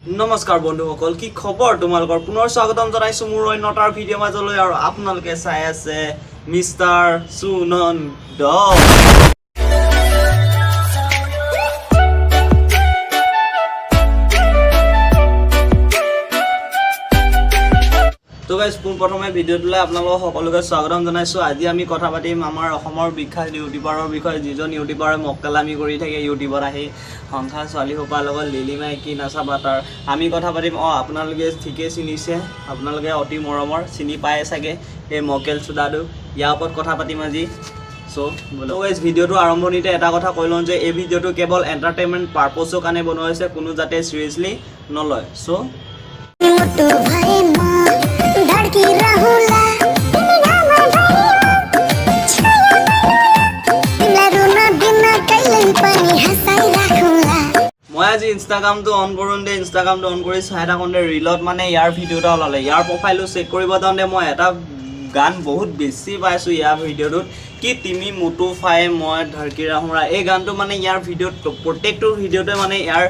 नमस्कार बंधुসকল কি খবৰ তোমালোকৰ পুনৰ স্বাগতম জনাইছো মোৰ অন্যটাৰ ভিডিও মাজলৈ আৰু আপোনালোকে চাই আছে মিস্টাৰ সুনন ড তো গাইস প্ৰথমে ভিডিওটোলৈ আপোনালোকক সকলোকে স্বাগতম জনাইছো আজি আমি কথা পাতিম আমাৰ অসমৰ বিখ্যাত ইউটিউবাৰৰ বিষয়ে যিজন ইউটিউবাৰে মক্কেলামি কৰি থাকে ইউটিউবত আহি সংখ্যা ছোৱালী হোপাৰ লগত লিলিমাই কি নাচাবা তাৰ আমি কথা পাতিম আপোনালোকে ঠিকে চিনিছে আপোনালোকে অতি মৰমৰ চিনি পায় চাগে এই মক্কেল সুদাদু ইয়াৰ ওপৰত কথা পাতিম আজি সো বলো গাইস ভিডিওটো আৰম্ভণিতে এটা কথা কৈ লওঁ যে এই ভিডিওটো কেৱল এন্টাৰটেইনমেন্ট পাৰপজৰ কাৰণে বনোৱা হৈছে কোনো যাতে সিৰিয়াসলি নলয় সো মই আজি ইনষ্টাগ্ৰামটো অন কৰোঁ দে ইনষ্টাগ্ৰামটো অন কৰি চাই থাকোঁতে ৰিলত মানে ইয়াৰ ভিডিঅ'টা ওলালে ইয়াৰ প্ৰফাইলটো চেক কৰিব যাওঁতে মই এটা গান বহুত বেছি পাইছোঁ ইয়াৰ ভিডিঅ'টোত কি তুমি মুটু ফাই মই ধৰকি ৰাহুৰা এই গানটো মানে ইয়াৰ ভিডিঅ'ত প্ৰত্যেকটো ভিডিঅ'তে মানে ইয়াৰ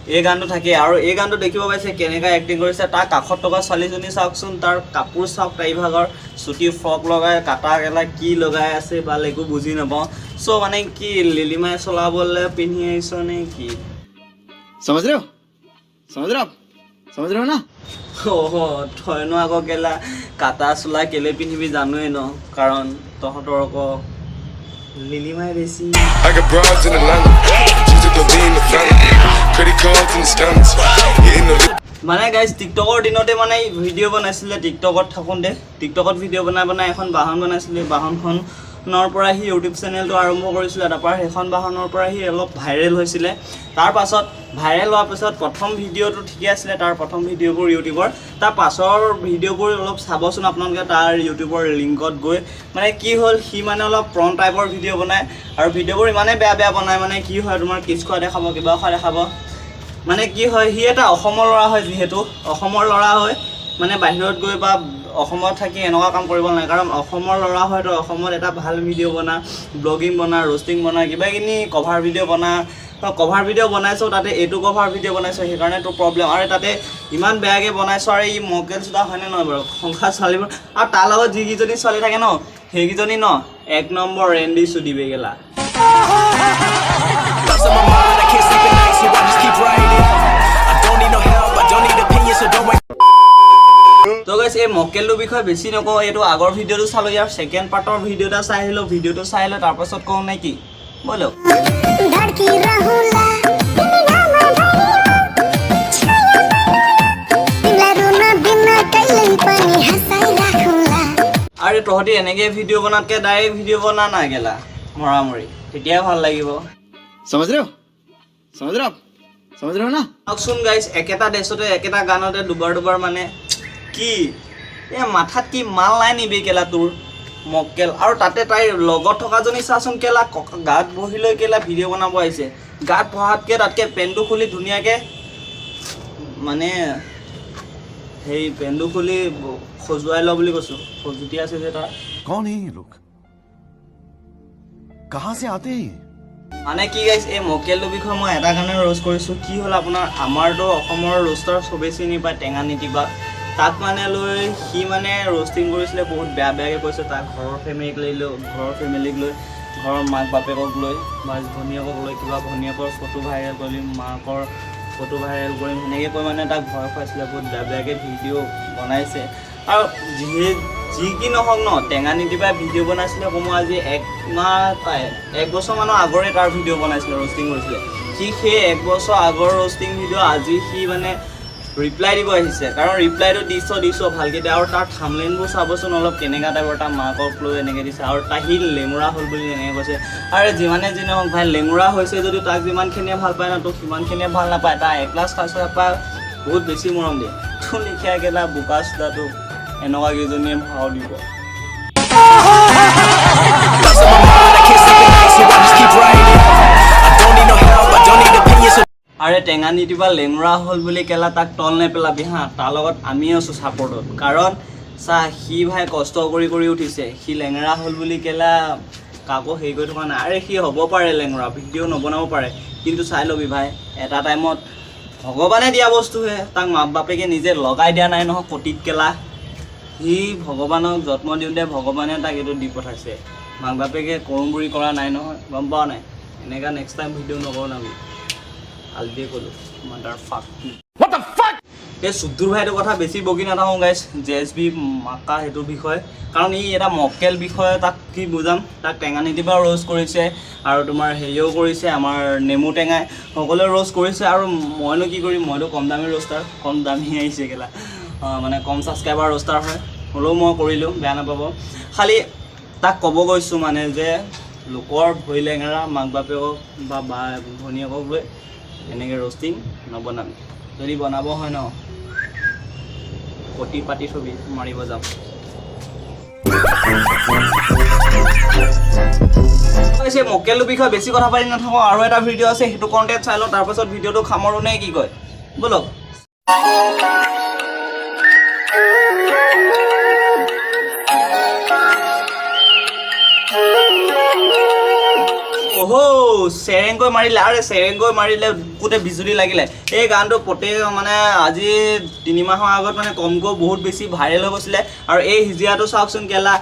এই গানটো থাকে আৰু এই গানটো দেখিব পাইছে কেনেকা এক্টিং কৰিছে তাৰ কাষত থকা ছোৱালীজনী চাওকচোন তাৰ কাপোৰ চাওক তাই ভাগৰ চুটি ফ্ৰক লগাই কাটা গেলা কি লগাই আছে বা একো বুজি নাপাওঁ সো মানে কি লিলিমাই চলাবলৈ পিন্ধি আহিছ নে কি समझ रहे हो ना থয় ন আকৌ কেলা কাটা চোলা কেলে পিন্ধিবি জানোৱে ন কাৰণ তহঁতৰ আকৌ লিলিমাই বেছি I got broads in Atlanta. She took the lean, the family. Credit cards in the stamps. Hitting the মানে গাইজ টিকটকৰ দিনতে মানে ভিডিঅ' বনাইছিলে টিকটকত থাকোঁতে টিকটকত ভিডিঅ' বনাই এখন বাহন বনাইছিলে বাহনখনৰ পৰা সি ইউটিউব চেনেলটো আৰম্ভ কৰিছিলে তাৰপৰা সেইখন বাহনৰ পৰা সি অলপ ভাইৰেল হৈছিলে তাৰ পাছত ভাইৰেল হোৱাৰ পিছত প্ৰথম ভিডিঅ'টো ঠিকে আছিলে তাৰ প্ৰথম ভিডিঅ'বোৰ ইউটিউবৰ তাৰ পাছৰ ভিডিঅ'বোৰ অলপ চাবচোন আপোনালোকে তাৰ ইউটিউবৰ লিংকত গৈ মানে কি হ'ল সি মানে অলপ প্ৰন টাইপৰ ভিডিঅ' বনায় আৰু ভিডিঅ'বোৰ ইমানেই বেয়া বনায় মানে কি হয় তোমাৰ কিছ খোৱা দেখাব কিবা খোৱা দেখাব মানে কি হয় সি এটা অসমৰ ল'ৰা হয় যিহেতু অসমৰ ল'ৰা হয় মানে বাহিৰত গৈ বা অসমত থাকি এনেকুৱা কাম কৰিব নালাগে কাৰণ অসমৰ ল'ৰা হয়তো অসমত এটা ভাল ভিডিঅ' বনা ব্লগিং বনা ৰোষ্টিং বনা কিবাকিনি কভাৰ ভিডিঅ' বনা কভাৰ ভিডিঅ' বনাইছোঁ তাতে এইটো কভাৰ ভিডিঅ' বনাইছোঁ সেইকাৰণে তোৰ প্ৰব্লেম আৰু তাতে ইমান বেয়াকৈ বনাইছোঁ আৰু ই মক্কেল চুদা হয়নে নহয় বাৰু সংখ্যা ছোৱালীবোৰ আৰু তাৰ লগত যিকেইজনী ছোৱালী থাকে ন সেইকেইজনী ন এক নম্বৰ ৰেণ্ডি চুদি বেগেলা তো গাইছ এই মক্কেলটোৰ বিষয়ে বেছি নকওঁ এইটো আগৰ ভিডিঅ'টো চালোঁ ইয়াৰ ছেকেণ্ড পাৰ্টৰ ভিডিঅ' এটা চাই আহিলোঁ ভিডিঅ'টো চাই আহিলোঁ তাৰপাছত কওঁ নে কি ব'লো আৰু তহঁতি এনেকৈ ভিডিঅ' বনাতকৈ ডাইৰেক্ট ভিডিঅ' বনা না গেলা মৰামৰি তেতিয়াই ভাল লাগিব समझ रहे हो ना চাওকচোন গাইছ একেটা ড্ৰেছতে একেটা গানতে দুবাৰ মানে কি এই মাথাত কি মাল নাই নিবি কেলা তোৰ মক্কেল আৰু তাতে তাইৰ লগত থকাজনী চাচোন কেলা গাত বহি লৈ কেলা ভিডিঅ' বনাব আহিছে গাত বহাতকৈ তাতকৈ পেণ্টটো খুলি ধুনীয়াকৈ মানে সেই পেণ্টটো খুলি সজুৱাই ল বুলি কৈছোঁ সজুতি আছে যে তাৰ कौन है ये लोग कहाँ से आते हैं মানে কি গাইছ এই মক্কেলটোৰ বিষয়ে মই এটা কাৰণে ৰোষ্ট কৰিছোঁ কি হ'ল আপোনাৰ আমাৰতো অসমৰ ৰোষ্টাৰ চবেই চিনি পায় টেঙা নীতিবাক তাক মানে লৈ সি মানে ৰোষ্টিং কৰিছিলে বহুত বেয়াকৈ কৈছে তাক ঘৰৰ ফেমিলিক লৈ ঘৰৰ মাক বাপেকক লৈ বা ভনীয়েকক লৈ কিবা ভনীয়েকৰ ফটো ভাইৰেল কৰিম মাকৰ ফটো ভাইৰেল কৰিম সেনেকৈ কৈ মানে তাক ভয় খুৱাইছিলে বহুত বেয়াকৈ ভিডিঅ' বনাইছে আৰু যি কি নহওক ন টেঙা নীতিবাই ভিডিঅ' বনাইছিলে কমেও আজি এক বছৰমানৰ আগৰে তাৰ ভিডিঅ' বনাইছিলে ৰোষ্টিং কৰিছিলে সি সেই এক বছৰ আগৰ ৰোষ্টিং ভিডিঅ' আজি সি মানে ৰিপ্লাই দিব আহিছে কাৰণ ৰিপ্লাইটো দিছ ভালকৈ দিয়ে আৰু তাৰ থাম্বনেইলবোৰ চাবচোন অলপ কেনেকুৱা টাইপৰ তাৰ মাকক লৈ এনেকৈ দিছে আৰু তাৰ সি লেঙুৰা হ'ল বুলি এনেকৈ কৈছে আৰু যিমানে যি নহওক ভাই লেঙুৰা হৈছে যদিও তাক যিমানখিনিয়ে ভাল পায় ন তোক সিমানখিনিয়ে ভাল নাপায় তাৰ এ ক্লাছ কাছৰ পৰা বহুত বেছি মৰম দিয়ে তোৰ লিখীয়া গেলা বোকা চোদাটোক এনেকুৱা কেইজনীয়ে ভাও দিব আৰে টেঙা নীতিবা লেঙুৰা হ'ল বুলি কেলা তাক তল নেপেলাবি হা তাৰ লগত আমি আছোঁ ছাপৰ্টত কাৰণ চা সি ভাই কষ্ট কৰি উঠিছে সি লেঙেৰা হ'ল বুলি কেলা কাকো হেৰি কৰি থকা নাই আৰে সি হ'ব পাৰে লেঙেৰা ভিডিঅ' নবনাব পাৰে কিন্তু চাই ল'বি ভাই এটা টাইমত ভগৱানে দিয়া বস্তুহে, তাক মাক বাপেকে নিজে লগাই দিয়া নাই নহয় কটিত কেলা। সি ভগৱানক জন্ম দিওঁতে ভগৱানে তাক এইটো দি পঠাইছে, মাক বাপেকে কৰোঁ কৰা নাই নহয়, গম পোৱা নাই? এনেকুৱা নেক্সট টাইম ভিডিঅ' নকৰোঁ আমি, আলদিয়ে ক'লোঁ মাদাৰ ফাক। এই চুদ্দুৰ ভাইটোৰ কথা বেছি বকি নাথাকোঁ গাইছ, JSB মাকা সেইটো বিষয়, কাৰণ ই এটা মক্কেল বিষয়, তাক কি বুজাম। তাক টেঙানীতিৰ পৰা ৰ'ষ্ট কৰিছে আৰু তোমাৰ হেৰিও কৰিছে, আমাৰ নেমু টেঙাই সকলোৱে ৰ'ষ্ট কৰিছে। আৰু মইনো কি কৰিম, মইতো কম দামী ৰ'ষ্টাৰ, কম দামী আহিছে কেলা, মানে কম ছাবস্ক্ৰাইবাৰ ৰ'ষ্টাৰ হয়, হ'লেও মই কৰিলোঁ, বেয়া নাপাব। খালি তাক ক'ব গৈছোঁ মানে যে লোকৰ ভৰি লেঙেৰা মাক বাপেকক বা ভনীয়েকক লৈ এনেকৈ ৰ'ষ্টিং নবনাবি, যদি বনাব হয় ন কটি পাতি ছবি মাৰিব যাম। মক্কেলটোৰ বিষয়ে বেছি কথা পাতি নাথাকোঁ, আৰু এটা ভিডিঅ' আছে সেইটো কণ্টেণ্ট চাই লওঁ, তাৰপাছত ভিডিঅ'টো সামৰোঁ নে কি কয় ব'লক। অহো চেৰেংকৈ মাৰিলে, আৰে চেৰেংকৈ মাৰিলে গোটেই বিজুলী লাগিলে। এই গানটো প্ৰত্যেক মানে আজি 3 মাহৰ আগত মানে কমকৈ বহুত বেছি ভাইৰেল হৈ গৈছিলে। আৰু এই হিজিয়াটো চাওকচোন কেলা,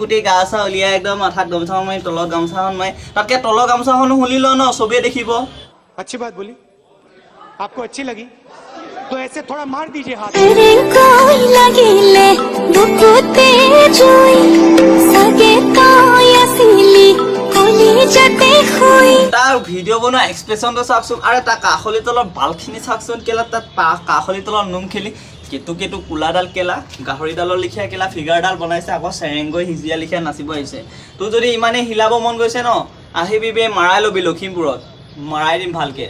গোটেই গা চা উলিয়াই একদম মাথাত গামোচাখন মাৰি তলত গামোচাখন মাৰি, তাতকৈ তলৰ গামোচাখনো খুলি লওঁ ন, চবেই দেখিব। अच्छी बात बोली, आपको अच्छी लगी तो ऐसे थोड़ा मार दीजिए हाथ। তাৰ ভিডিঅ' বনোৱা এক্সপ্ৰেশ্যনটো চাওকচোন, আৰু তাৰ কাষলি তলৰ বালখিনি চাওকচোন কেলা, তাত কাষলি তলৰ নোম খেলি কেতু কোলাডাল কেলা, গাহৰিডালৰ লিখীয়া কেলা ফিগাৰডাল বনাইছে, আকৌ চেৰেংকৈ হিজিয়া লিখীয়া নাচিব আহিছে। তোৰ যদি ইমানেই হিলাব মন গৈছে ন, আহিবি বে, মাৰাই ল'বি লখিমপুৰত, মাৰাই দিম ভালকে।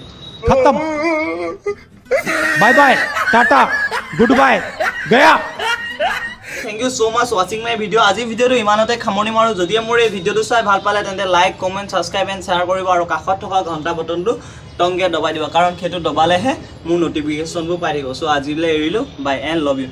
खत्म, bye bye, tata, good bye, गया। থেংক ইউ ছ' মাছ ৱাচিং মাই ভিডিঅ'। আজি ভিডিঅ'টো ইমানতে সামৰণি মাৰোঁ। যদি মোৰ এই ভিডিঅ'টো চাই ভাল পালে তেন্তে like, comment, subscribe and share কৰিব, আৰু কাষত থকা ঘণ্টা বটনটো টংকৈ দবাই দিব, কাৰণ সেইটো দবালেহে মোৰ ন'টিফিকেশ্যনবোৰ পাই থাকিব। চ' আজিলৈ এৰিলোঁ, বাই এণ্ড লাভ ইউ।